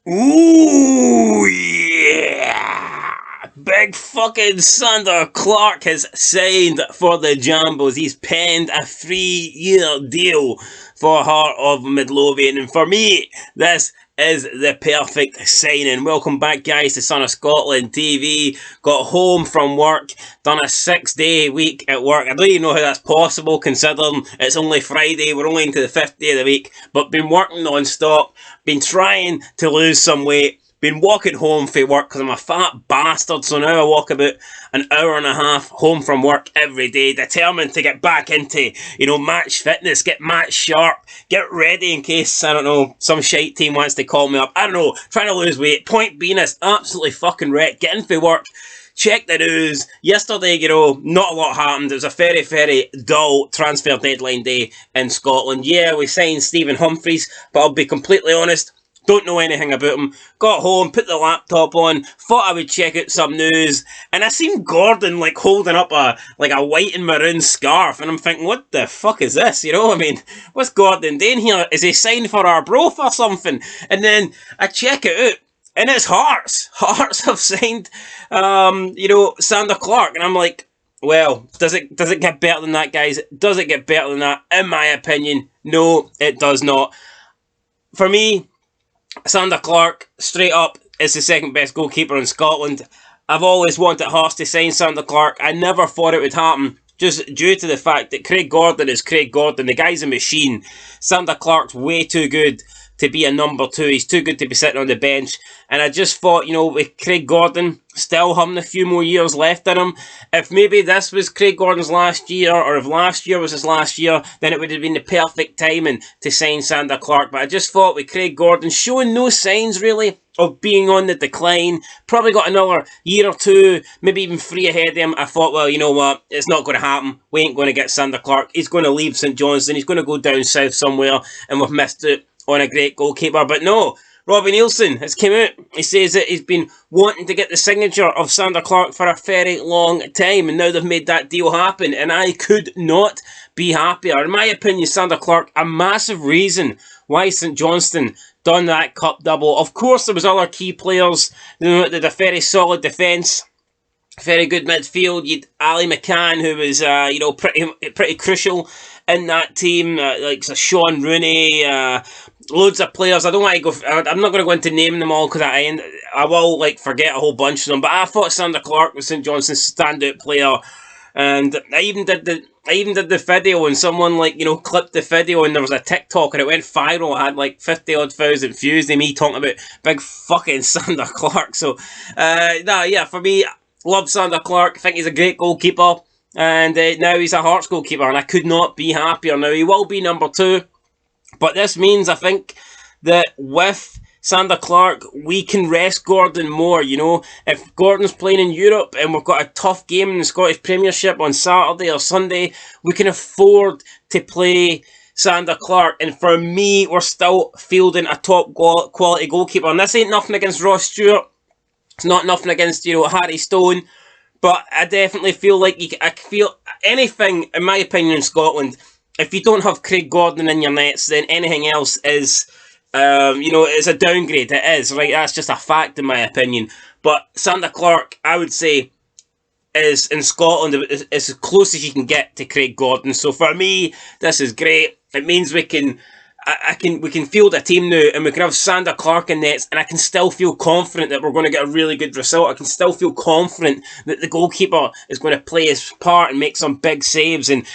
Ooh, yeah! Big fucking Zander Clark has signed for the Jambos. He's penned a 3-year deal for Heart of Midlothian. And for me, this is the perfect signing. Welcome back, guys, to Son of Scotland TV. Got home from work, done a 6-day week at work. I don't even know how that's possible, considering it's only Friday. We're only into the 5th day of the week. But been working non-stop, been trying to lose some weight, been walking home from work because I'm a fat bastard, so now I walk about an hour and a half home from work every day, determined to get back into, match fitness, get match sharp, get ready in case, I don't know, some shite team wants to call me up. I don't know, trying to lose weight. Point being, it's absolutely fucking wrecked. Getting for work, check the news. Yesterday, not a lot happened. It was a very, very dull transfer deadline day in Scotland. Yeah, we signed Stephen Humphreys, but I'll be completely honest, don't know anything about him. Got home, put the laptop on, thought I would check out some news, and I seen Gordon holding up a white and maroon scarf, and I'm thinking, what the fuck is this? What's Gordon doing here? Is he signed for our broth or something? And then I check it out, and it's Hearts. Hearts have signed, Zander Clark, and I'm like, well, does it get better than that, guys? Does it get better than that? In my opinion, no, it does not. For me, Zander Clark, straight up, is the second best goalkeeper in Scotland. I've always wanted Hearts to sign Zander Clark. I never thought it would happen, just due to the fact that Craig Gordon is Craig Gordon. The guy's a machine. Zander Clark's way too good to be a number 2. He's too good to be sitting on the bench. And I just thought, with Craig Gordon still having a few more years left in him, if maybe this was Craig Gordon's last year, or if last year was his last year, then it would have been the perfect timing to sign Zander Clark. But I just thought with Craig Gordon showing no signs really of being on the decline, probably got another year or 2, maybe even 3 ahead of him, I thought, well, you know what, it's not going to happen. We ain't going to get Zander Clark. He's going to leave St Johnstone. He's going to go down south somewhere, and we've missed it on a great goalkeeper. But no, Robbie Nielsen has come out. He says that he's been wanting to get the signature of Zander Clark for a very long time, and now they've made that deal happen, and I could not be happier. In my opinion, Zander Clark, a massive reason why St Johnstone done that cup double. Of course, there was other key players. They had a very solid defence, very good midfield. You'd Ali McCann, who was pretty crucial in that team, like Sean Rooney, loads of players. I don't want to go. I'm not going to go into naming them all because I will forget a whole bunch of them. But I thought Zander Clark was St Johnstone's standout player, and I even did the video, and someone clipped the video, and there was a TikTok, and it went viral. It had 50 odd thousand views of me talking about big fucking Zander Clark. So, for me, love Zander Clark. I think he's a great goalkeeper, and now he's a Hearts goalkeeper, and I could not be happier. Now he will be number 2. But this means, I think, that with Zander Clark, we can rest Gordon more, If Gordon's playing in Europe and we've got a tough game in the Scottish Premiership on Saturday or Sunday, we can afford to play Zander Clark. And for me, we're still fielding a top quality goalkeeper. And this ain't nothing against Ross Stewart. It's not nothing against, Harry Stone. But I definitely feel I feel anything, in my opinion, in Scotland, if you don't have Craig Gordon in your nets, then anything else is, is a downgrade. It is, right? That's just a fact, in my opinion. But Zander Clark, I would say, is in Scotland is as close as you can get to Craig Gordon. So for me, this is great. It means we can field a team now, and we can have Zander Clark in nets, and I can still feel confident that we're going to get a really good result. I can still feel confident that the goalkeeper is going to play his part and make some big saves and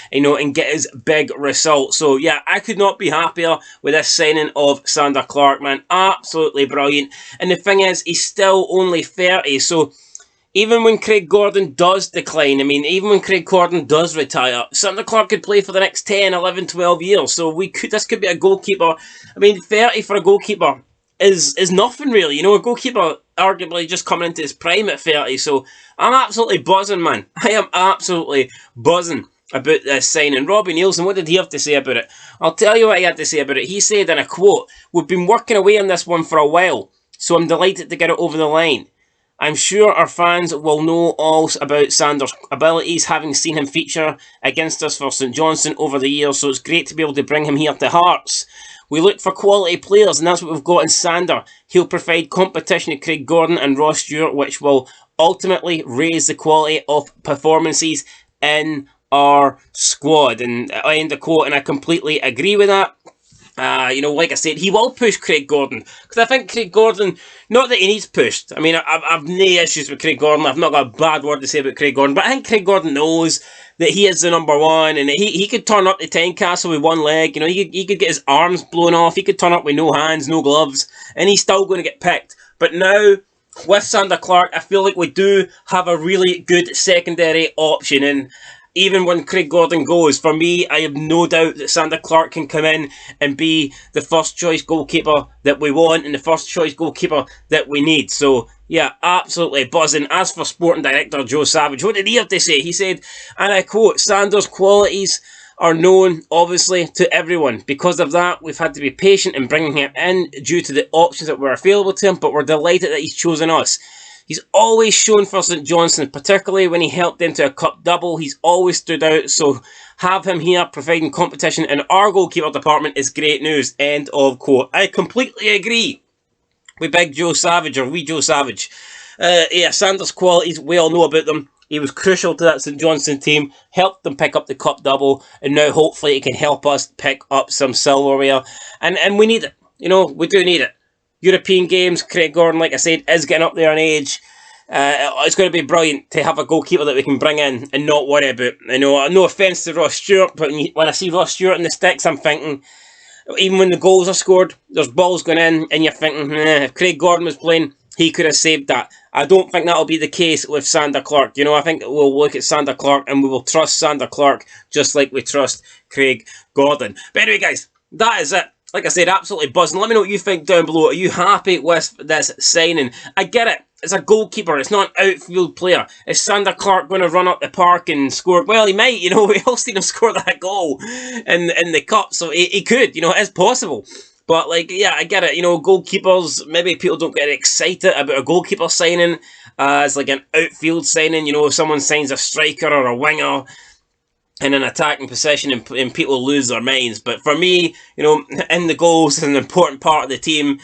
get his big result. So yeah, I could not be happier with this signing of Zander Clark, man. Absolutely brilliant. And the thing is, he's still only 30, so even when Craig Gordon does decline, even when Craig Gordon does retire, Zander Clark could play for the next 10, 11, 12 years. So this could be a goalkeeper. 30 for a goalkeeper is nothing really. A goalkeeper arguably just coming into his prime at 30. So I'm absolutely buzzing, man. I am absolutely buzzing about this signing. Robbie Nielsen, what did he have to say about it? I'll tell you what he had to say about it. He said in a quote, "We've been working away on this one for a while, so I'm delighted to get it over the line. I'm sure our fans will know all about Zander's abilities, having seen him feature against us for St Johnstone over the years, so it's great to be able to bring him here to Hearts. We look for quality players, and that's what we've got in Zander. He'll provide competition to Craig Gordon and Ross Stewart, which will ultimately raise the quality of performances in our squad. And I end the quote, and I completely agree with that. Like I said, he will push Craig Gordon, because I think Craig Gordon, not that he needs pushed. I mean, I've no issues with Craig Gordon. I've not got a bad word to say about Craig Gordon, but I think Craig Gordon knows that he is the number one, and he could turn up to Tynecastle with one leg. He could get his arms blown off. He could turn up with no hands, no gloves, and he's still going to get picked. But now, with Zander Clark, I feel like we do have a really good secondary option, and even when Craig Gordon goes, for me, I have no doubt that Zander Clark can come in and be the first choice goalkeeper that we want and the first choice goalkeeper that we need. So, yeah, absolutely buzzing. As for Sporting Director Joe Savage, what did he have to say? He said, and I quote, "Zander's qualities are known, obviously, to everyone. Because of that, we've had to be patient in bringing him in due to the options that were available to him, but we're delighted that he's chosen us. He's always shown for St Johnstone, particularly when he helped them to a cup double. He's always stood out, so have him here providing competition in our goalkeeper department is great news." End of quote. I completely agree with Big Joe Savage, or wee Joe Savage. Zander's qualities, we all know about them. He was crucial to that St Johnstone team, helped them pick up the cup double, and now hopefully he can help us pick up some silverware. And we need it. We do need it. European games, Craig Gordon, like I said, is getting up there in age. It's going to be brilliant to have a goalkeeper that we can bring in and not worry about. No offence to Ross Stewart, but when I see Ross Stewart in the sticks, I'm thinking, even when the goals are scored, there's balls going in, and you're thinking, if Craig Gordon was playing, he could have saved that. I don't think that'll be the case with Zander Clark. I think we'll look at Zander Clark and we will trust Zander Clark just like we trust Craig Gordon. But anyway, guys, that is it. Like I said, absolutely buzzing. Let me know what you think down below. Are you happy with this signing? I get it. It's a goalkeeper. It's not an outfield player. Is Zander Clark going to run up the park and score? Well, he might. We all seen him score that goal in the cup. So he could. It is possible. But, I get it. Goalkeepers, maybe people don't get excited about a goalkeeper signing as like an outfield signing. If someone signs a striker or a winger in an attacking position and people lose their minds. But for me, in the goals is an important part of the team.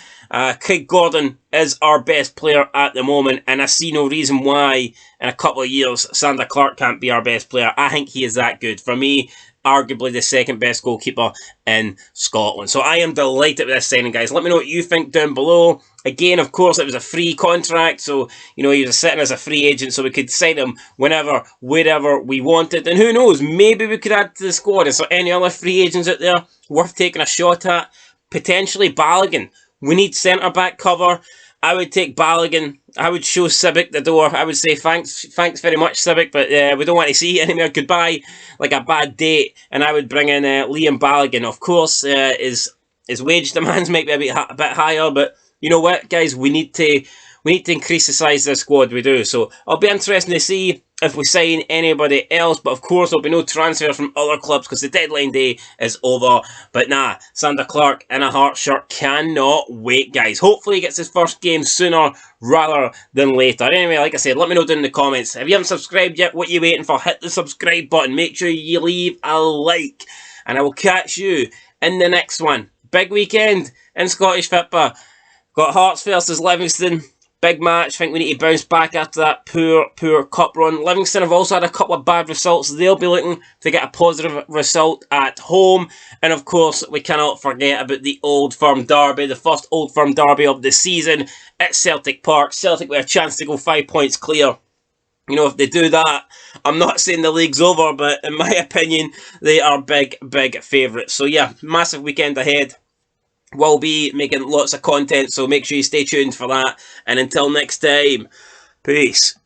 Craig Gordon is our best player at the moment, and I see no reason why in a couple of years Zander Clark can't be our best player. I think he is that good. For me, arguably the second best goalkeeper in Scotland. So I am delighted with this signing, guys. Let me know what you think down below. Again, of course, it was a free contract, so, he was sitting as a free agent, so we could sign him whenever, wherever we wanted. And who knows, maybe we could add to the squad. Is there any other free agents out there worth taking a shot at? Potentially Balogun. We need centre-back cover. I would take Balogun. I would show Civic the door. I would say thanks very much, Civic, but we don't want to see you anymore. Goodbye, like a bad date. And I would bring in Liam Balogun. Of course, his wage demands might be a bit higher, but you know what, guys? We need to increase the size of the squad. We do. So it'll be interesting to see if we sign anybody else, but of course there'll be no transfer from other clubs because the deadline day is over. But nah, Zander Clark in a Hearts shirt, cannot wait, guys. Hopefully he gets his first game sooner rather than later. Anyway, like I said, let me know down in the comments. If you haven't subscribed yet, what are you waiting for? Hit the subscribe button. Make sure you leave a like. And I will catch you in the next one. Big weekend in Scottish football. Got Hearts versus Livingston. Big match. I think we need to bounce back after that poor cup run. Livingston have also had a couple of bad results. They'll be looking to get a positive result at home. And of course, we cannot forget about the Old Firm derby, the first Old Firm derby of the season at Celtic Park. Celtic with a chance to go 5 points clear. If they do that, I'm not saying the league's over, but in my opinion, they are big favourites. So yeah, massive weekend ahead. We'll be making lots of content, so make sure you stay tuned for that. And until next time, peace.